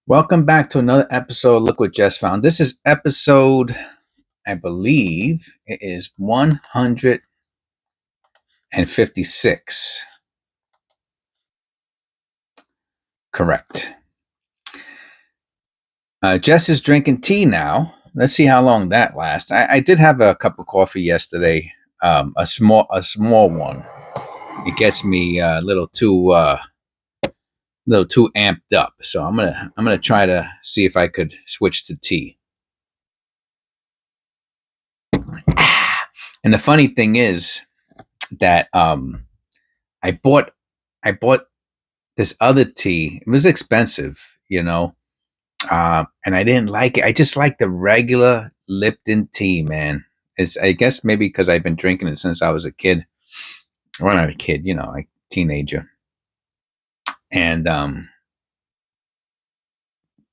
Welcome back to another episode of Look What Jess Found. This is episode, I believe it is 156. Correct. Jess is drinking tea now. Let's see how long that lasts. I did have a cup of coffee yesterday, a small one. It gets me a little too amped up. So I'm gonna try to see if I could switch to tea. And the funny thing is that I bought this other tea. It was expensive, and I didn't like it. I just like the regular Lipton tea, man. It's I guess maybe because I've been drinking it since I was a kid. Well, not a kid, like teenager. And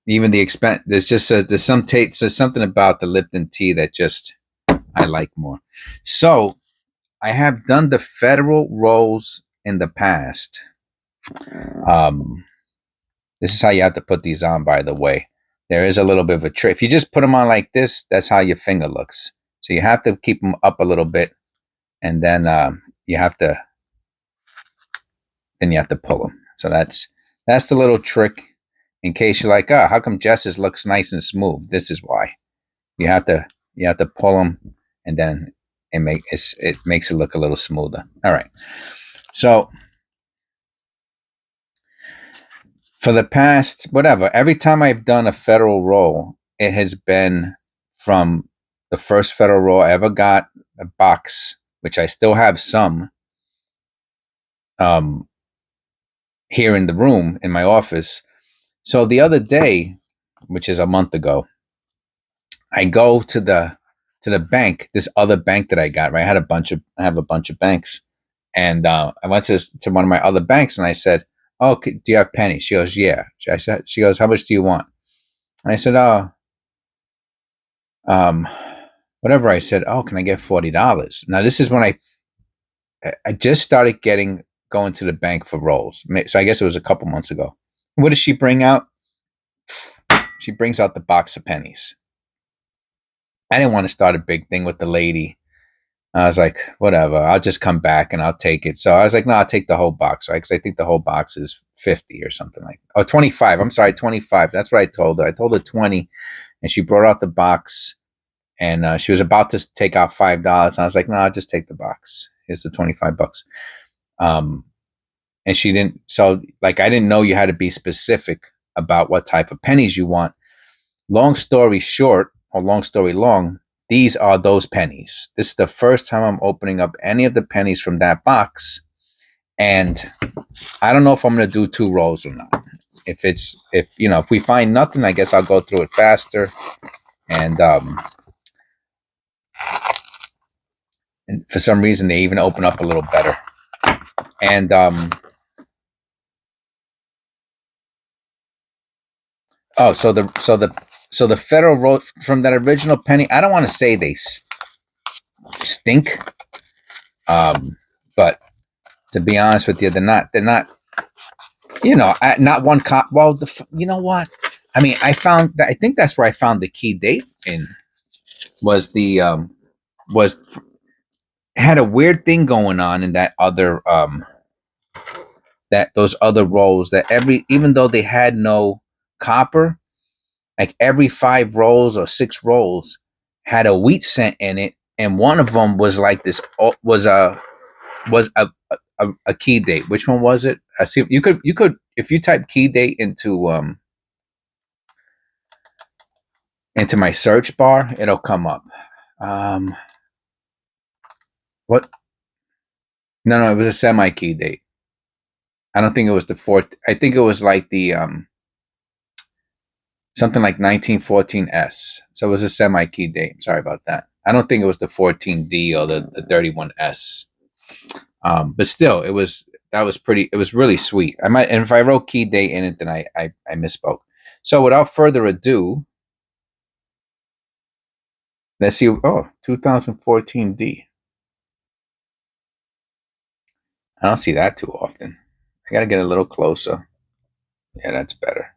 even the expense. There's something about the Lipton tea that just I like more. So I have done the federal rolls in the past. This is how you have to put these on, by the way. There is a little bit of a trick. If you just put them on like this, that's how your finger looks. So you have to keep them up a little bit, and then you have to pull them. So that's the little trick. In case you're like, how come Jess's looks nice and smooth? This is why. You have to pull them, and then it makes it look a little smoother. All right. So for the past, whatever, every time I've done a federal roll, it has been from the first federal roll I ever got, a box, which I still have some here in the room in my office. So the other day, which is a month ago, I go to the bank, this other bank that I got, right? I have a bunch of banks. And I went to one of my other banks and I said, "Oh, do you have pennies?" She goes, "Yeah." She goes, "How much do you want?" And I said, "Oh, whatever." I said, "Oh, can I get $40?" Now this is when I just started going to the bank for rolls. So I guess it was a couple months ago. What does she bring out? She brings out the box of pennies. I didn't want to start a big thing with the lady. I was like, whatever, I'll just come back and I'll take it. So I was like, no, I'll take the whole box, right? Because I think the whole box is 50 or something like that. Oh, 25. I'm sorry, 25. That's what I told her. I told her 20, and she brought out the box, and she was about to take out $5. And I was like, no, I'll just take the box. Here's the $25. And she didn't. So, like, I didn't know you had to be specific about what type of pennies you want. Long story short, or long story long, these are those pennies. This is the first time I'm opening up any of the pennies from that box. And I don't know if I'm going to do 2 rolls or not. If we find nothing, I guess I'll go through it faster. And for some reason, they even open up a little better. And so the federal roll from that original penny, I don't want to say they stink. But to be honest with you, they're not, not one cop. Well, you know what? I mean, I think that's where I found the key date in was was had a weird thing going on in that other, those other rolls that even though they had no copper, like every 5 rolls or 6 rolls had a wheat cent in it. And one of them was like this, was a key date. Which one was it? I see you could if you type key date into my search bar, it'll come up. What? No, it was a semi key date. I don't think it was the 4th. I think it was like the something like 1914S. So it was a semi key date. Sorry about that. I don't think it was the 14D or the 31S. But still, it was really sweet. And if I wrote key date in it, then I misspoke. So without further ado, let's see. Oh, 2014D. I don't see that too often. I got to get a little closer. Yeah, that's better.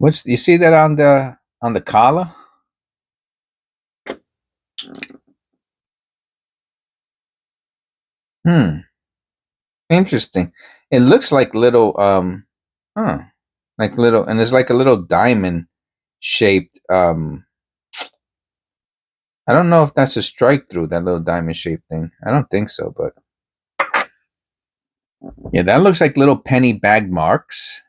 You see that on the collar? Interesting. It looks like little huh. Like little, and there's like a little diamond shaped I don't know if that's a strike through, that little diamond shaped thing. I don't think so, but yeah, that looks like little penny bag marks.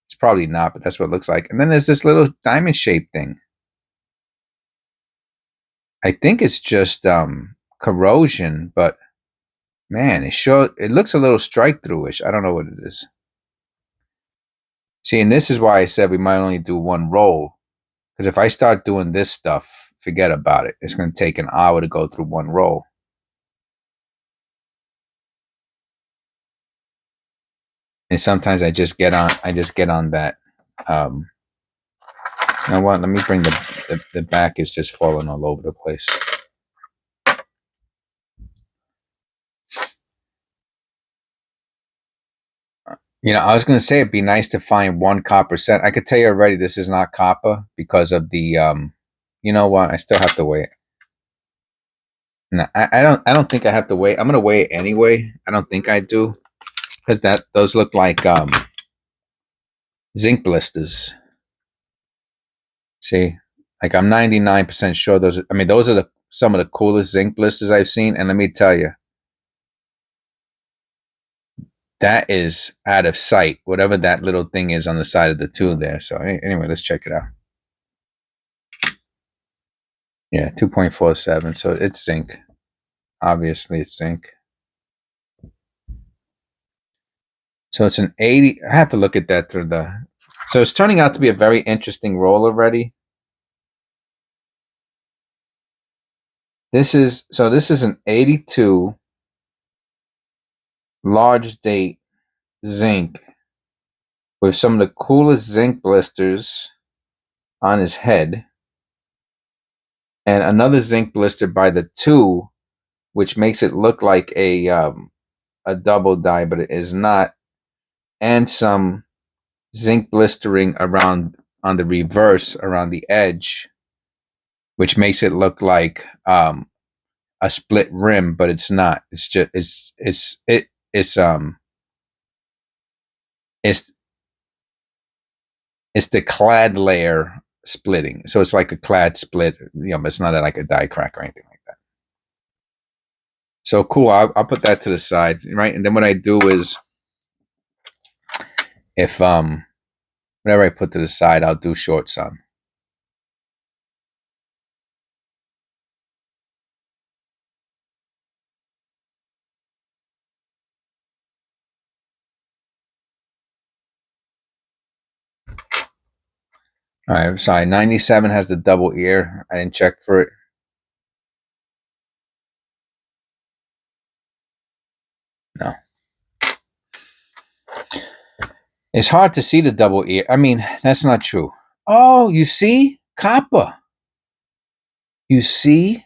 It's probably not, but that's what it looks like. And then there's this little diamond shaped thing. I think it's just corrosion, but man, it looks a little strike through-ish. I don't know what it is. See, and this is why I said we might only do one roll. Because if I start doing this stuff, forget about it. It's going to take an hour to go through one roll. And sometimes I just get on that. You know what? Let me bring the back is just falling all over the place. You know, I was going to say it'd be nice to find one copper set. I could tell you already this is not copper because of the you know what? I still have to weigh it. No, I don't think I have to weigh. I'm going to weigh it anyway. I don't think I do because those look like zinc blisters. See, like I'm 99% sure those. I mean, those are some of the coolest zinc blisters I've seen. And let me tell you, that is out of sight. Whatever that little thing is on the side of the tube there. So anyway, let's check it out. Yeah, 2.47. So it's zinc. Obviously, it's zinc. So it's an 80. I have to look at that through the. So it's turning out to be a very interesting roll already. This is an 82 large date zinc with some of the coolest zinc blisters on his head, and another zinc blister by the 2, which makes it look like a double die, but it is not, and some zinc blistering around on the reverse around the edge, which makes it look like a split rim, but it's not. It's just it's it's the clad layer splitting. So it's like a clad split, but it's not like a die crack or anything like that. So cool. I'll put that to the side, right? And then what I do is, if whatever I put to the side, I'll do shorts on. All right, sorry. 97 has the double ear. I didn't check for it. No. It's hard to see the double ear. I mean, that's not true. Oh, you see? Copper. You see?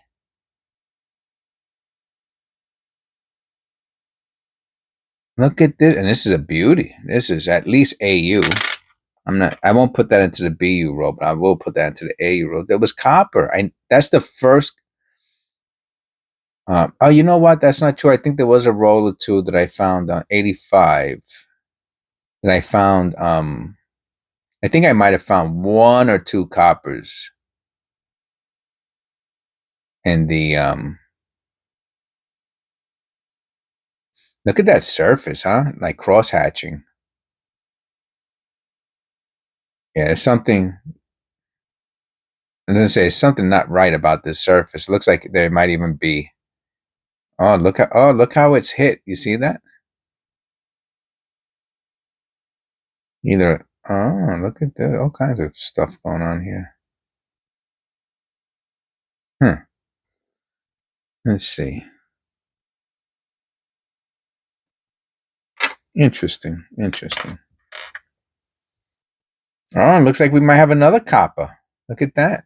Look at this. And this is a beauty. This is at least AU. I won't put that into the BU row, but I will put that into the AU row. There was copper. That's the first. Oh, you know what? That's not true. I think there was a roll or two that I found on 85 that I found. I think I might have found one or two coppers in the look at that surface, huh? Like cross hatching. Yeah, it's something. I was gonna say something not right about this surface. It looks like there might even be. Look how it's hit. You see that? Look at that. All kinds of stuff going on here. Let's see. Interesting. Oh, looks like we might have another copper. Look at that.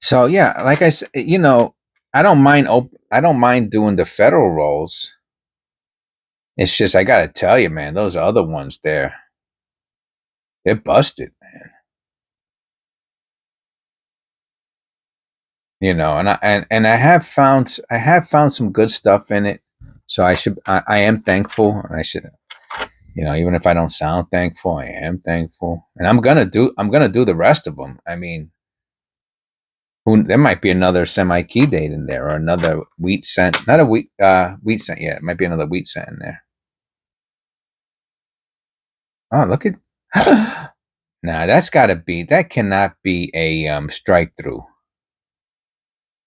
So yeah, like I said, I don't mind doing the federal rolls. It's just I gotta tell you, man, those other ones they're busted, man. You know, and I have found some good stuff in it. So I am thankful. I should, you know, even if I don't sound thankful, I am thankful, and I'm gonna do the rest of them. I mean, there might be another semi key date in there, or another wheat cent, not a wheat cent. Yeah, it might be another wheat cent in there. Oh, look at. Nah, that cannot be a strike through.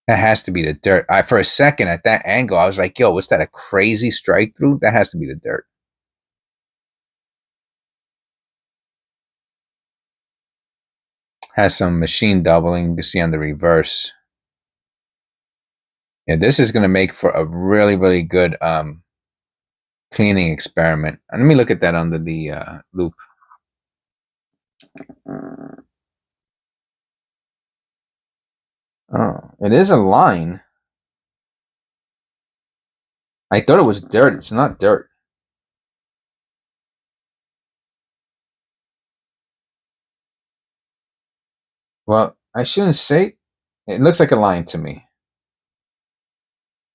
That has to be the dirt. For a second at that angle, I was like, yo, what's that? A crazy strike through? That has to be the dirt. Has some machine doubling. You can see on the reverse. Yeah, this is going to make for a really, really good cleaning experiment. And let me look at that under the loop. Oh, it is a line. I thought it was dirt. It's not dirt. Well, I shouldn't say. It looks like a line to me.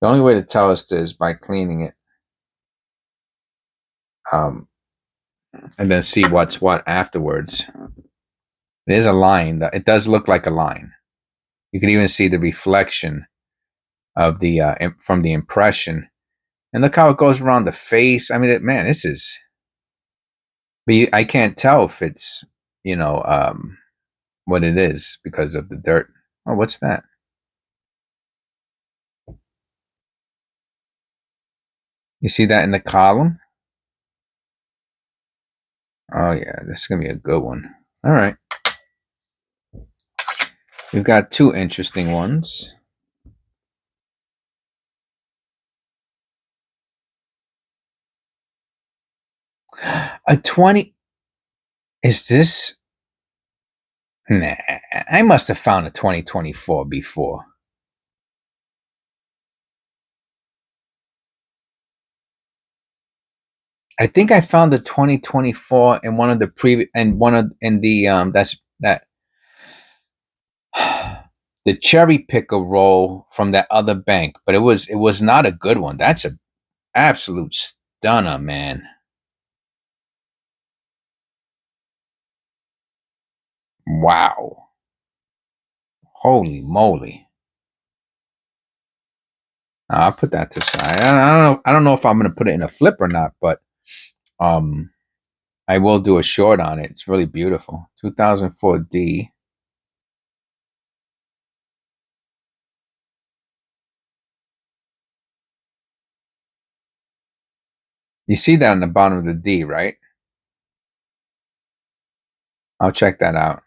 The only way to tell us is by cleaning it, um, and then see what's what afterwards. It is a line. It does look like a line. You can even see the reflection of the from the impression, and look how it goes around the face. I mean, man, this is. But I can't tell if it's you know what it is because of the dirt. Oh, what's that? You see that in the column? Oh yeah, this is gonna be a good one. All right, we've got two interesting ones. A 20. Is this? Nah, I must have found a 2024 before. I think I found the 2024 in one of the previous and one of in the that's that the cherry picker roll from that other bank, but it was not a good one. That's a absolute stunner, man. Wow. Holy moly. I'll put that to side. I don't know if I'm gonna put it in a flip or not, but um I will do a short on it. It's really beautiful. 2004 D. You see that on the bottom of the D, right? I'll check that out.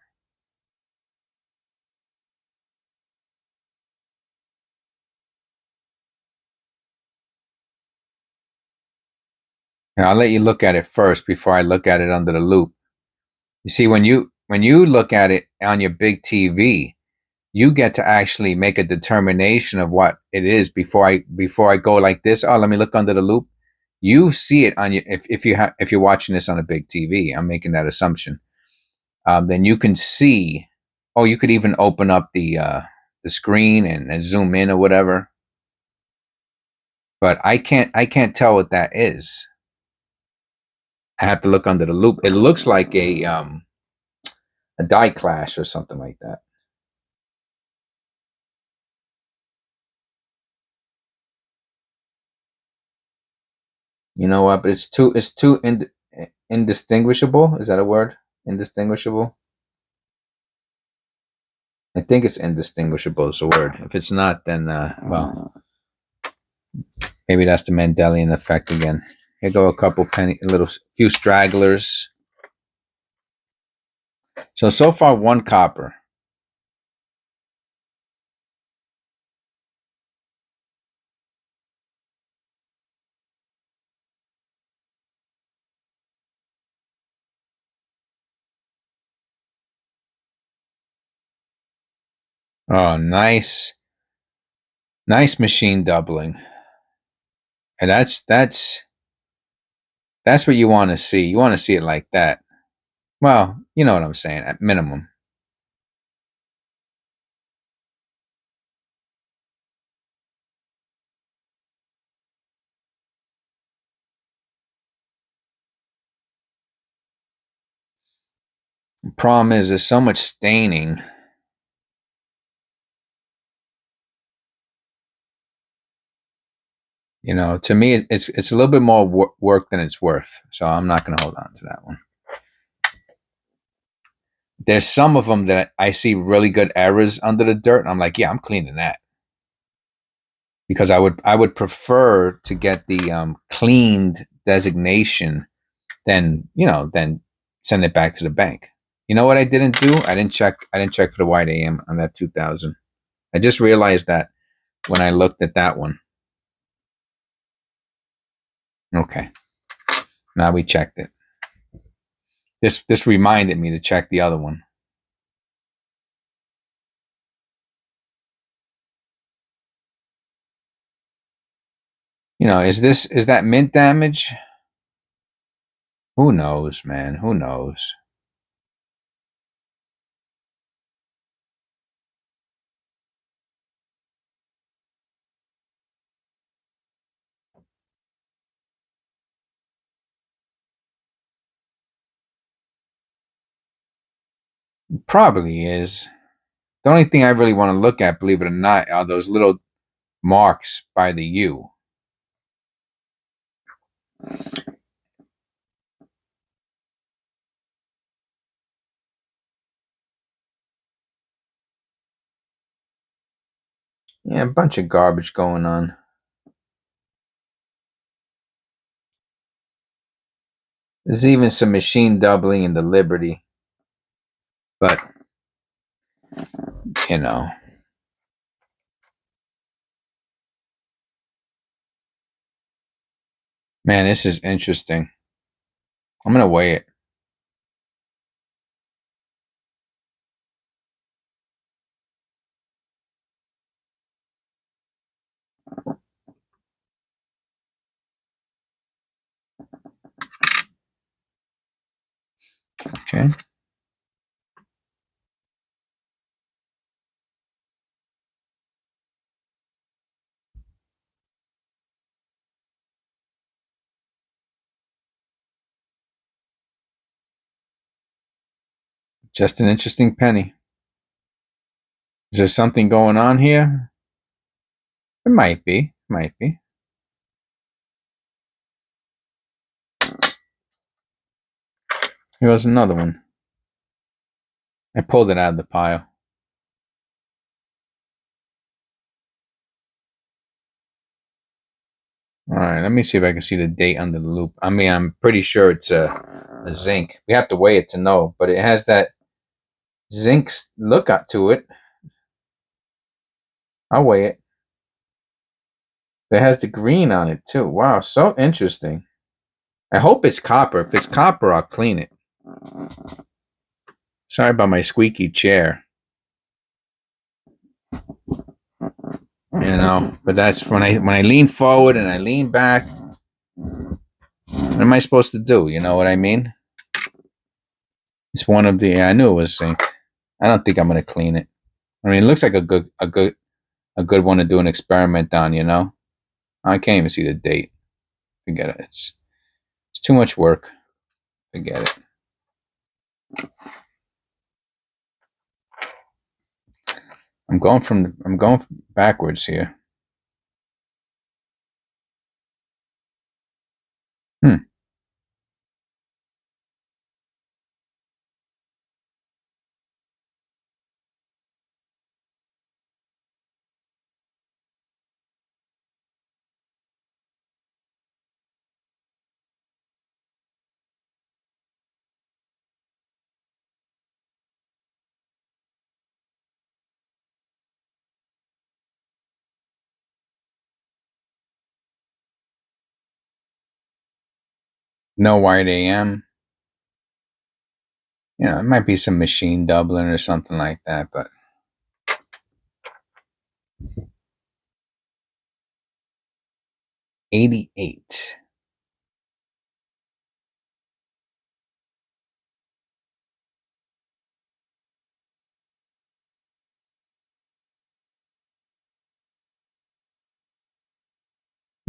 And I'll let you look at it first before I look at it under the loop. You see, when you look at it on your big TV, you get to actually make a determination of what it is before I go like this. Oh, let me look under the loop. You see it on your if you're watching this on a big TV. I'm making that assumption. Then you can see. Oh, you could even open up the screen and zoom in or whatever. But I can't tell what that is. I have to look under the loop. It looks like a die clash or something like that. You know what? But it's too indistinguishable. Is that a word? Indistinguishable. I think it's indistinguishable is a word. If it's not, then well, maybe that's the Mendelian effect again. Here go a couple few stragglers. So far one copper. Oh, nice. Nice machine doubling. And that's what you want to see. You want to see it like that. Well, you know what I'm saying, at minimum. The problem is there's so much staining. You know, to me, it's a little bit more work than it's worth. So I'm not going to hold on to that one. There's some of them that I see really good errors under the dirt. And I'm like, yeah, I'm cleaning that because I would prefer to get the cleaned designation than send it back to the bank. You know what I didn't do? I didn't check for the white AM on that 2000. I just realized that when I looked at that one. Okay, now we checked it. This reminded me to check the other one. You know, is that mint damage? Who knows, man? Who knows? Probably is. The only thing I really want to look at, believe it or not, are those little marks by the U. Yeah, a bunch of garbage going on. There's even some machine doubling in the Liberty. But, you know. Man, this is interesting. I'm going to weigh it. Okay. Just an interesting penny. Is there something going on here? It might be. Might be. Here was another one. I pulled it out of the pile. All right, let me see if I can see the date under the loop. I mean, I'm pretty sure it's a zinc. We have to weigh it to know, but it has that zinc look up to it. I'll weigh it. It has the green on it too. Wow, so interesting. I hope it's copper. If it's copper, I'll clean it. Sorry about my squeaky chair. You know, but that's when I lean forward and I lean back. What am I supposed to do? You know what I mean? It's one of the. Yeah, I knew it was zinc. I don't think I'm gonna clean it. I mean, it looks like a good one to do an experiment on. You know, I can't even see the date. Forget it. It's too much work. Forget it. I'm going backwards here. Hmm. No white AM. Yeah, it might be some machine doubling or something like that, but 88.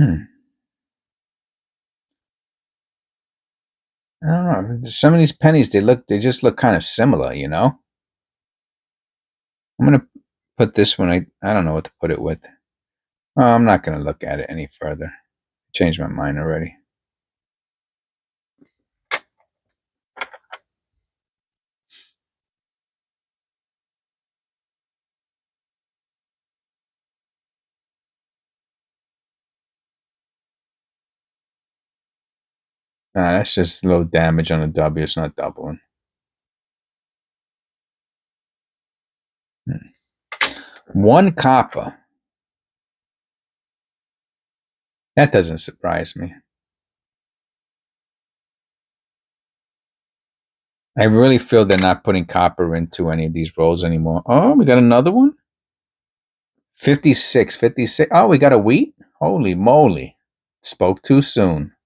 I don't know. Some of these pennies, they just look kind of similar, you know? I'm gonna put this one. I don't know what to put it with. Oh, I'm not gonna look at it any further. Changed my mind already. Nah, that's just a little damage on the W. It's not doubling. One copper. That doesn't surprise me. I really feel they're not putting copper into any of these rolls anymore. Oh, we got another one? 56, 56. Oh, we got a wheat? Holy moly. Spoke too soon.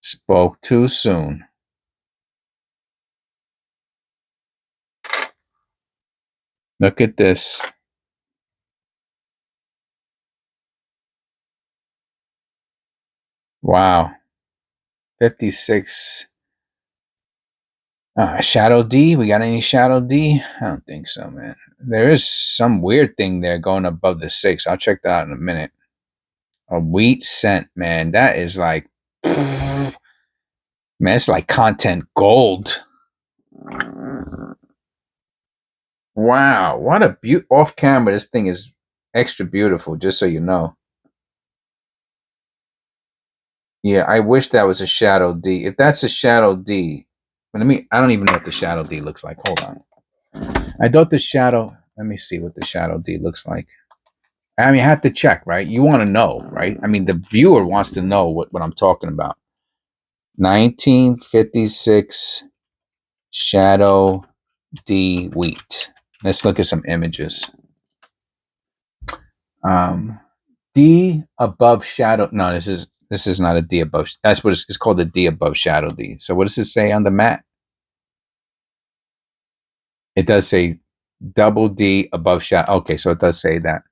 Spoke too soon. Look at this. Wow. 56. Shadow D? We got any Shadow D? I don't think so, man. There is some weird thing there going above the 6. I'll check that out in a minute. A wheat cent, man. That is like, man, it's like content gold. Wow. What a off camera. This thing is extra beautiful, just so you know. Yeah, I wish that was a Shadow D. If that's a Shadow D, I don't even know what the Shadow D looks like. Hold on. I thought the Shadow, let me see what the Shadow D looks like. I mean, I have to check, right? You want to know, right? I mean, the viewer wants to know what I'm talking about. 1956 Shadow D wheat. Let's look at some images. D above shadow. No, this is not a D above. That's what it's called, a D above shadow D. So what does it say on the mat? It does say double D above shadow. Okay, so it does say that.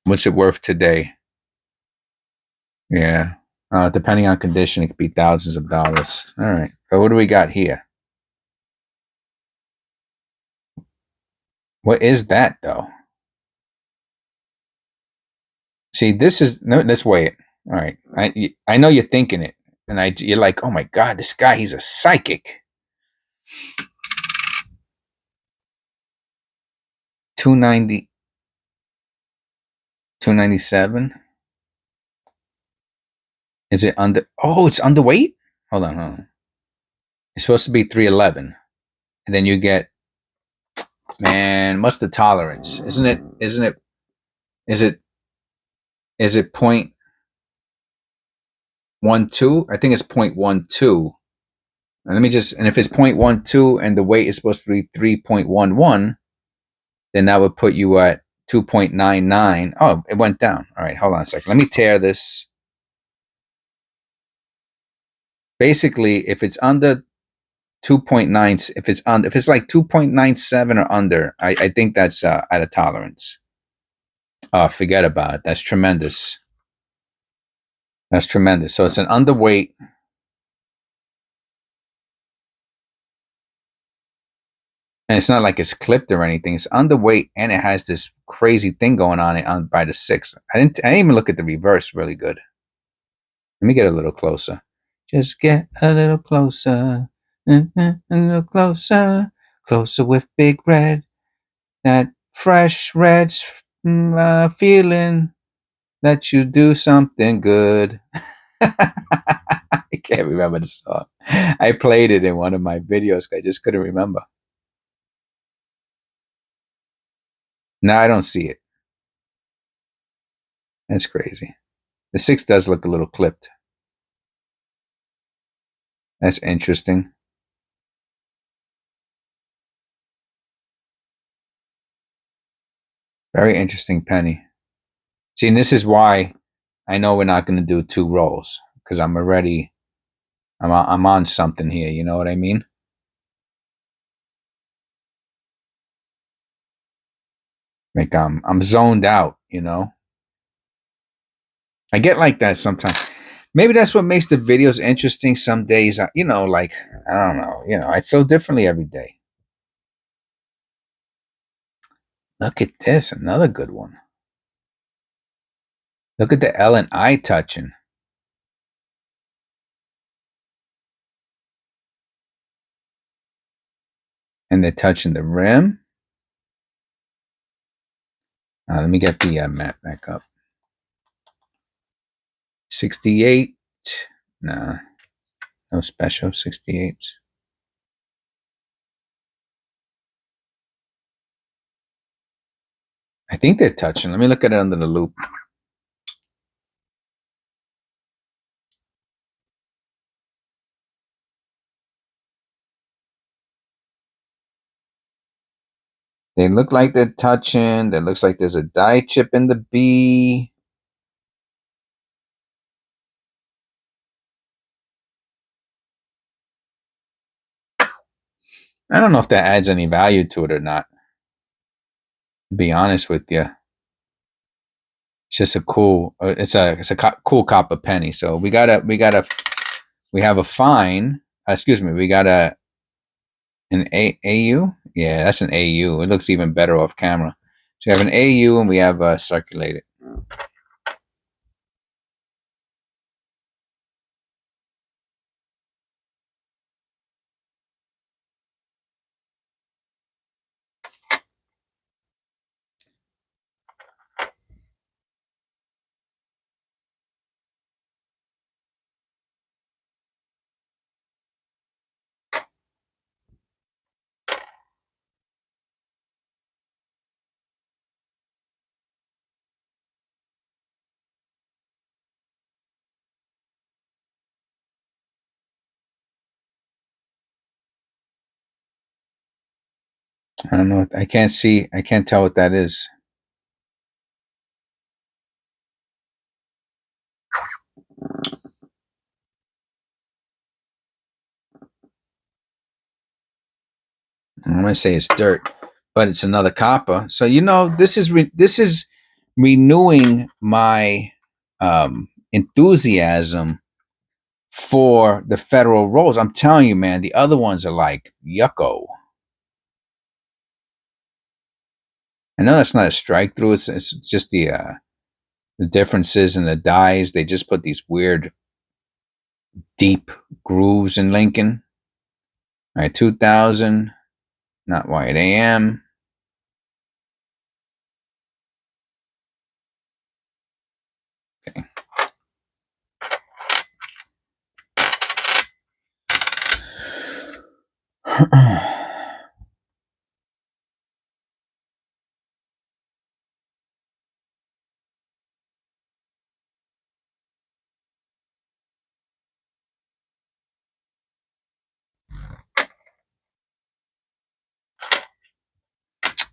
What's it worth today? Yeah. Depending on condition, it could be thousands of dollars. All right. So what do we got here? What is that though? See, this is no. Let's wait. All right. I know you're thinking it, and you're like, oh my god, this guy, he's a psychic. 290, 297. Is it under? Oh, it's underweight. Hold on, hold on. It's supposed to be 311, and then you get, man. What's the tolerance? Isn't it? Isn't it? Is it? Is it 0.12? I think it's 0.12. And let me just. And if it's 0.12 and the weight is supposed to be 3.11, then that would put you at 2.99. Oh, it went down. All right, hold on a second. Let me tear this. Basically, if it's under 2.9, if it's like 2.97 or under, I think that's at a tolerance. Oh, forget about it. That's tremendous. That's tremendous. So it's an underweight. And it's not like it's clipped or anything. It's underweight, and it has this crazy thing going on it on by the 6. I didn't even look at the reverse really good. Let me get a little closer. Just get a little closer. A little closer. Closer with Big Red. That fresh red's feeling that you do something good. I can't remember the song. I played it in one of my videos. I just couldn't remember. No, I don't see it. That's crazy. The 6 does look a little clipped. That's interesting. Very interesting penny. See, and this is why I know we're not going to do 2 rolls, because I'm on something here. You know what I mean? Like I'm zoned out. You know, I get like that sometimes. Maybe that's what makes the videos interesting. Some days, like I don't know. I feel differently every day. Look at this, another good one. Look at the L and I touching, and they're touching the rim. Let me get the map back up. 68. Nah, no special 68s. I think they're touching. Let me look at it under the loop. They look like they're touching. There looks like there's a die chip in the B. I don't know if that adds any value to it or not. To be honest with you, it's just a cool. Cool copper penny. So we have a fine. Excuse me. We got an AU. Yeah, that's an AU. It looks even better off camera. So we have an AU and we have circulated. I don't know. I can't see. I can't tell what that is. I'm gonna say it's dirt, but it's another copper. So this is renewing my enthusiasm for the federal rolls. I'm telling you, man, the other ones are like yucko. I know that's not a strike through. It's just the differences in the dies. They just put these weird deep grooves in Lincoln. All right, 2000, not white AM. Okay.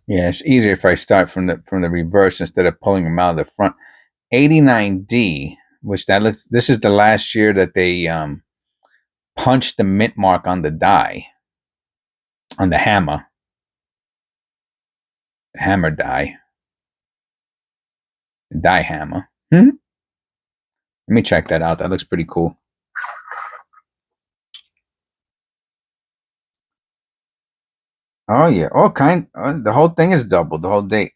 Yeah, it's easier if I start from the reverse instead of pulling them out of the front. 89D, which that looks. This is the last year that they punched the mint mark on the die, on the hammer die, the die hammer. Let me check that out. That looks pretty cool. Oh yeah, the whole thing is double. The whole date.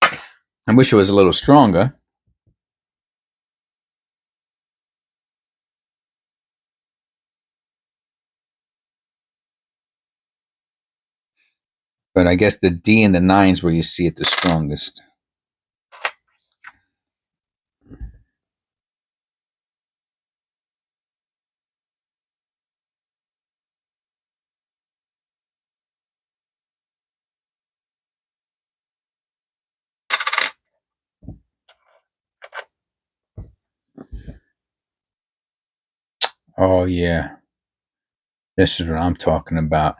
I wish it was a little stronger. But I guess the D and the 9's where you see it the strongest. Oh yeah, this is what I'm talking about.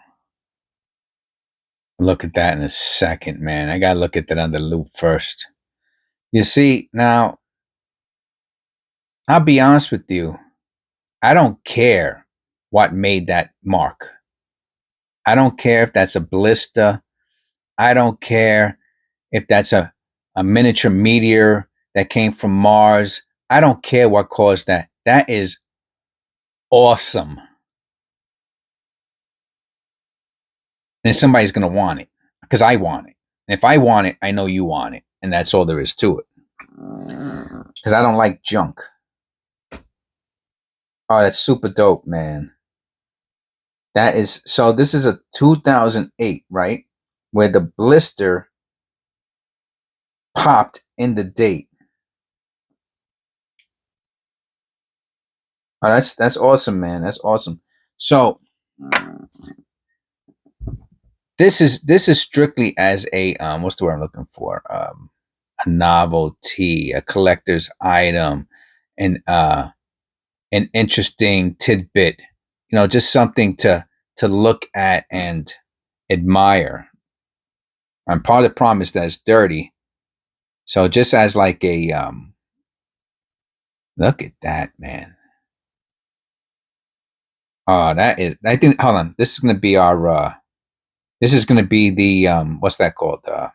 Look at that in a second, man. I gotta look at that under loop first. You see, now, I'll be honest with you. I don't care what made that mark. I don't care if that's a blister. I don't care if that's a miniature meteor that came from Mars. I don't care what caused that. That is awesome. And somebody's going to want it because I want it. And if I want it, I know you want it. And that's all there is to it. Because I don't like junk. Oh, that's super dope, man. That is, so this is a 2008, right? Where the blister popped in the date. Oh, that's awesome, man. That's awesome. So this is strictly as a what's the word I'm looking for? A novelty, a collector's item, and an interesting tidbit. You know, just something to look at and admire. And part of the problem is that it's dirty. So just as like a look at that, man. Oh, that is, I think, hold on. This is gonna be our this is gonna be the what's that called? The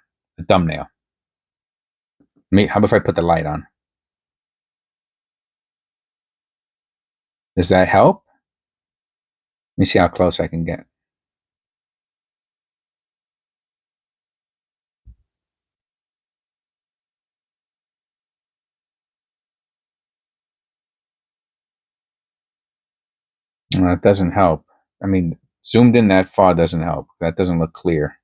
thumbnail. How about if I put the light on? Does that help? Let me see how close I can get. It doesn't help. I mean, zoomed in that far doesn't help. That doesn't look clear.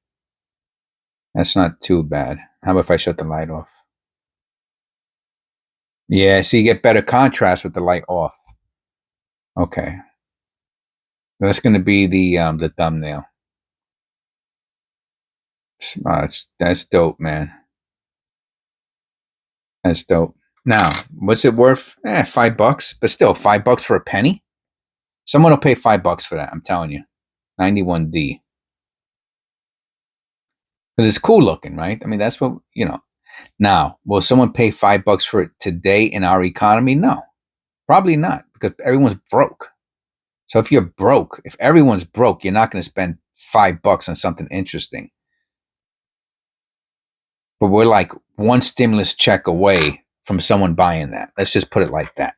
That's not too bad. How about if I shut the light off? Yeah, so you get better contrast with the light off. Okay. That's going to be the thumbnail. That's dope, man. That's dope. Now, what's it worth? $5, but still $5 for a penny. Someone will pay $5 for that. I'm telling you, 91D. Because it's cool looking, right? I mean, that's what you know. Now, will someone pay $5 for it today in our economy? No, probably not, because everyone's broke. So if you're broke, if everyone's broke, you're not going to spend $5 on something interesting. But we're like one stimulus check away from someone buying that. Let's just put it like that.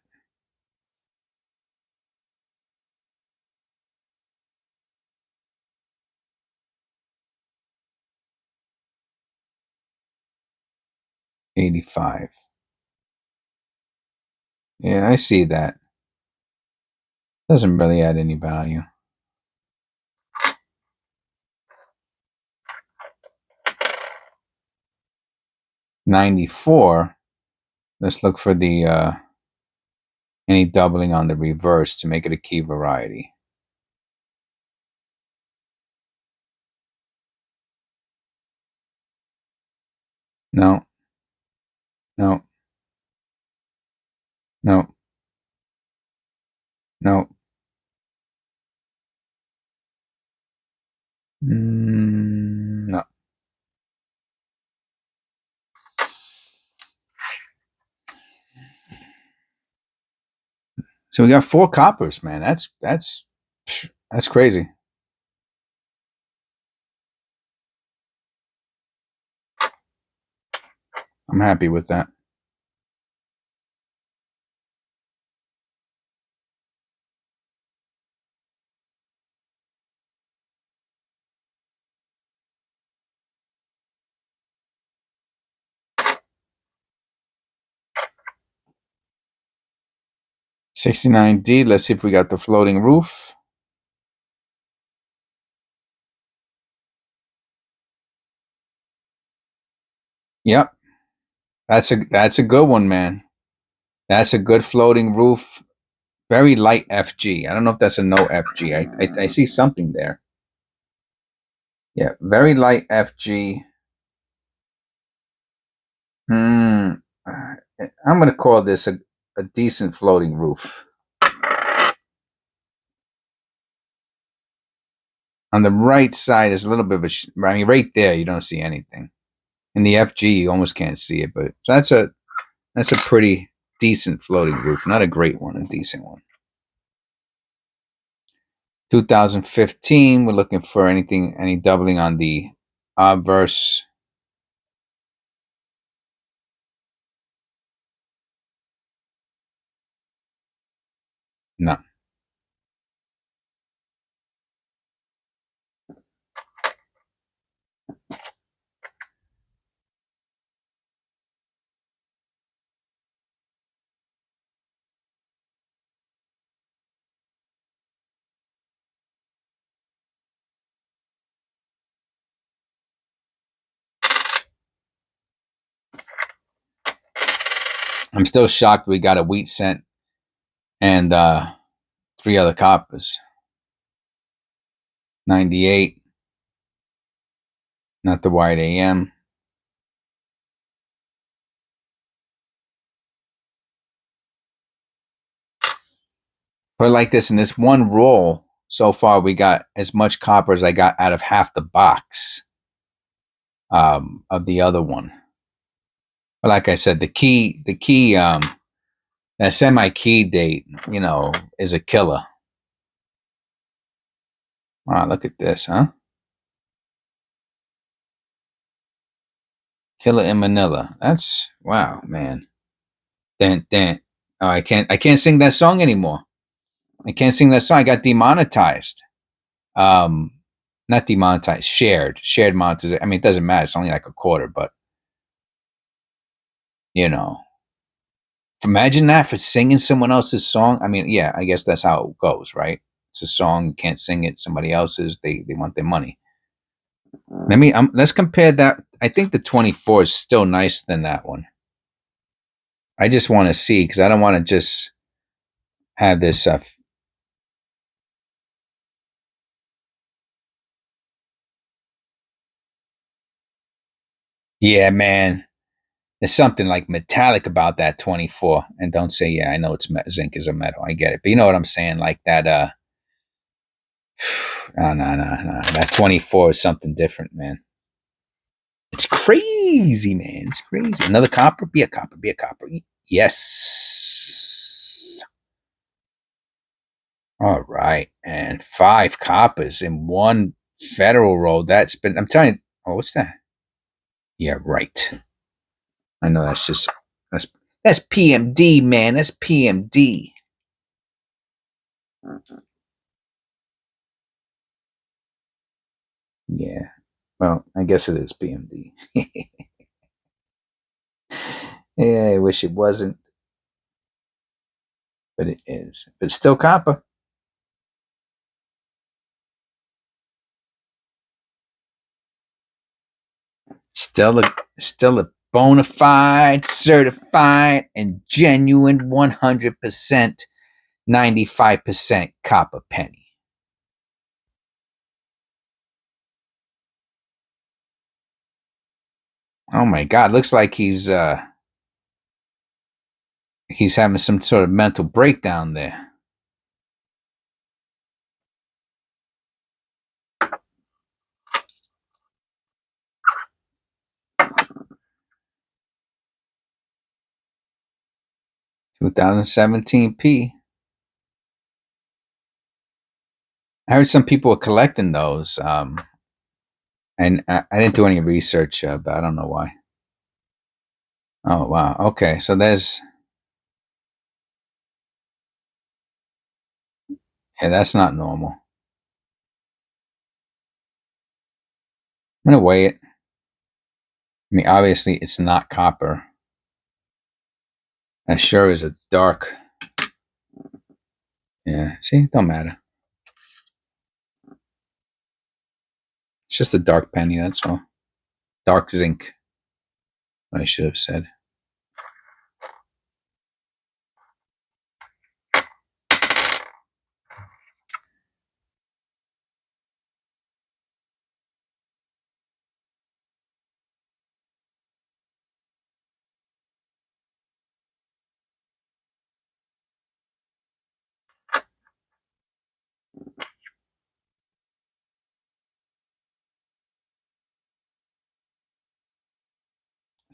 $85. Yeah, I see that. Doesn't really add any value. $94. Let's look for the any doubling on the reverse to make it a key variety. No. No. No. No. No. So we got 4 coppers, man. That's crazy. I'm happy with that. $69D. Let's see if we got the floating roof. Yep. That's a good one, man. That's a good floating roof. Very light FG. I don't know if that's a no FG. I see something there. Yeah, very light FG. I'm going to call this a decent floating roof. On the right side, there's a little bit of I mean, right there, you don't see anything. In the FG, you almost can't see it, but so that's a pretty decent floating roof. Not a great one, a decent one. 2015, we're looking for any doubling on the obverse. No. I'm still shocked we got a wheat cent and 3 other coppers. 98, not the white AM. But like this, in this one roll, so far we got as much copper as I got out of half the box of the other one. But like I said, the key, that semi-key date, is a killer. Wow, look at this, huh? Killer in Manila. That's wow, man. Dan. Oh, I can't sing that song anymore. I can't sing that song. I got demonetized. Um, Not demonetized. Shared monetization. I mean, it doesn't matter. It's only like a quarter, but you know, imagine that for singing someone else's song. I mean, yeah, I guess that's how it goes, right? It's a song, you can't sing it. Somebody else's. They want their money. Let's compare that. I think the 24 is still nicer than that one. I just want to see because I don't want to just have this. Yeah, man. There's something like metallic about that 24. And don't say, yeah, I know zinc is a metal. I get it. But you know what I'm saying? Like that, no. That 24 is something different, man. It's crazy, man. It's crazy. Another copper? Be a copper. Be a copper. Yes. All right. And 5 coppers in one federal roll. I'm telling you. Oh, what's that? Yeah, right. I know that's that's PMD, man. That's PMD. Yeah. Well, I guess it is PMD. Yeah, I wish it wasn't, but it is. But it's still copper. Still a bona fide, certified, and genuine 100%, 95% copper penny. Oh my God! Looks like he's having some sort of mental breakdown there. $2017p. I heard some people were collecting those, and I didn't do any research, but I don't know why. Oh wow. Okay, so that's not normal. I'm gonna weigh it. I mean, obviously, it's not copper. That sure is a dark. Yeah, see, don't matter. It's just a dark penny. That's all. Dark zinc. What I should have said.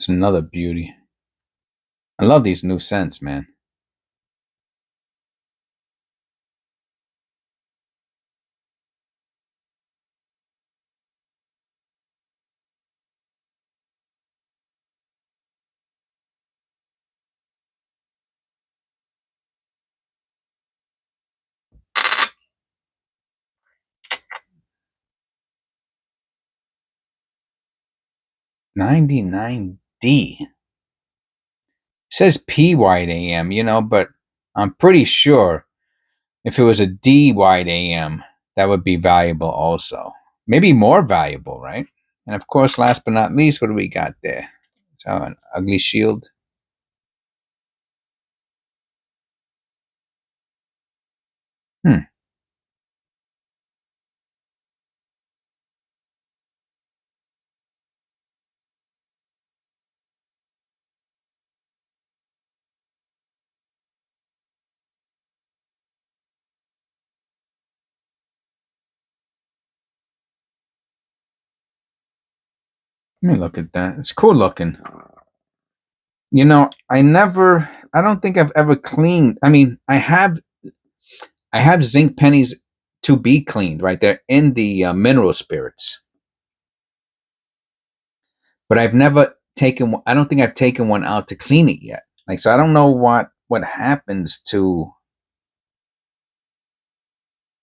It's another beauty. I love these new scents, man. $99D. It says P wide AM, but I'm pretty sure if it was a D wide AM, that would be valuable also. Maybe more valuable, right? And of course, last but not least, what do we got there? So an ugly shield. Hmm. Let me look at that. It's cool looking. I don't think I've ever cleaned. I mean, I have zinc pennies to be cleaned, right? They're in the mineral spirits, but I've never taken. I don't think I've taken one out to clean it yet. Like, so I don't know what happens to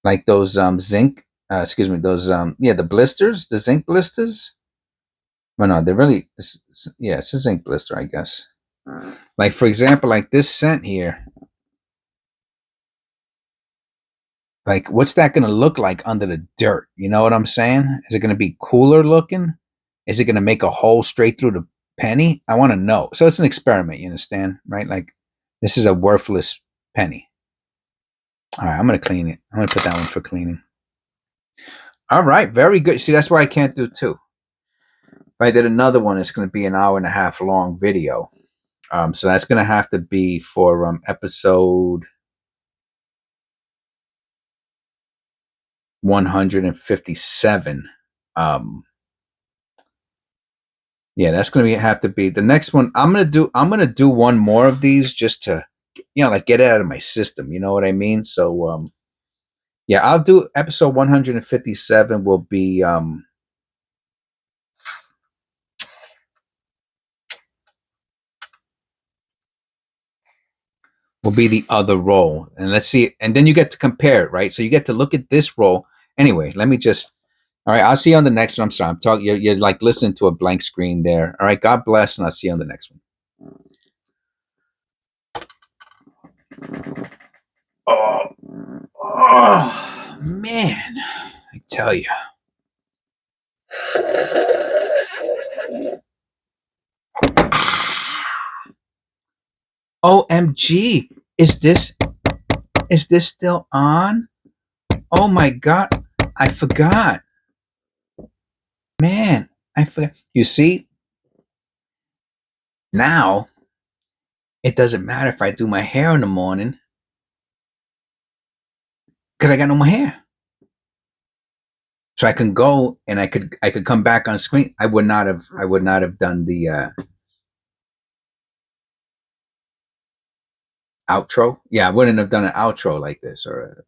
like those zinc. Excuse me, those the blisters, the zinc blisters. Well, no, they're really yeah, it's a zinc blister, I guess. Like for example, like this scent here. Like, what's that going to look like under the dirt? You know what I'm saying? Is it going to be cooler looking? Is it going to make a hole straight through the penny? I want to know. So it's an experiment, you understand, right? Like, this is a worthless penny. All right, I'm going to clean it. I'm going to put that one for cleaning. All right, very good. See, that's why I can't do two. If I did another one, it's going to be an hour and a half long video. So that's going to have to be for episode 157. Yeah, that's gonna have to be the next one. I'm gonna do one more of these just to, like get it out of my system. You know what I mean? So, yeah, I'll do episode 157. Will be the other roll, and let's see. And then you get to compare it, right? So you get to look at this roll. Anyway, let me just. All right, I'll see you on the next one. I'm sorry, I'm talking. You're like listening to a blank screen there. All right, God bless, and I'll see you on the next one. Oh, oh man, I tell you. OMG, is this still on? Oh my god, I forgot. Man, I forgot. You see, now it doesn't matter if I do my hair in the morning because I got no more hair. So I can go and I could come back on screen. I would not have done the outro. Yeah, I wouldn't have done an outro like this or a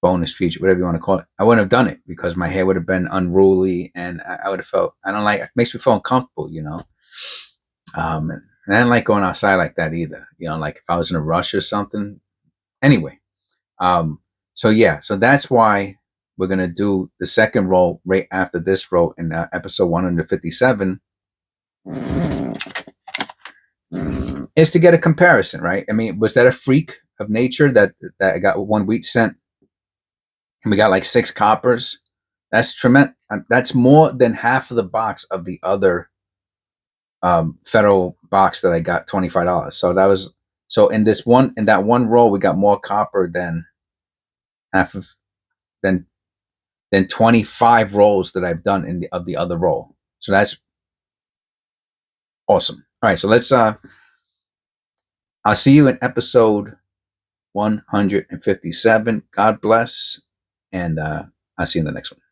bonus feature, whatever you want to call it. I wouldn't have done it because my hair would have been unruly and I would have felt. I don't like. It makes me feel uncomfortable, and I didn't like going outside like that either. Like if I was in a rush or something. Anyway, so yeah, so that's why we're gonna do the second roll right after this roll in episode 157. Is to get a comparison, right? I mean, was that a freak of nature that I got one wheat cent and we got like 6 coppers? That's tremendous. That's more than half of the box of the other federal box that I got $25. So in that one roll we got more copper than half of than 25 rolls that I've done of the other roll. So that's awesome. All right, so let's I'll see you in episode 157. God bless, and I'll see you in the next one.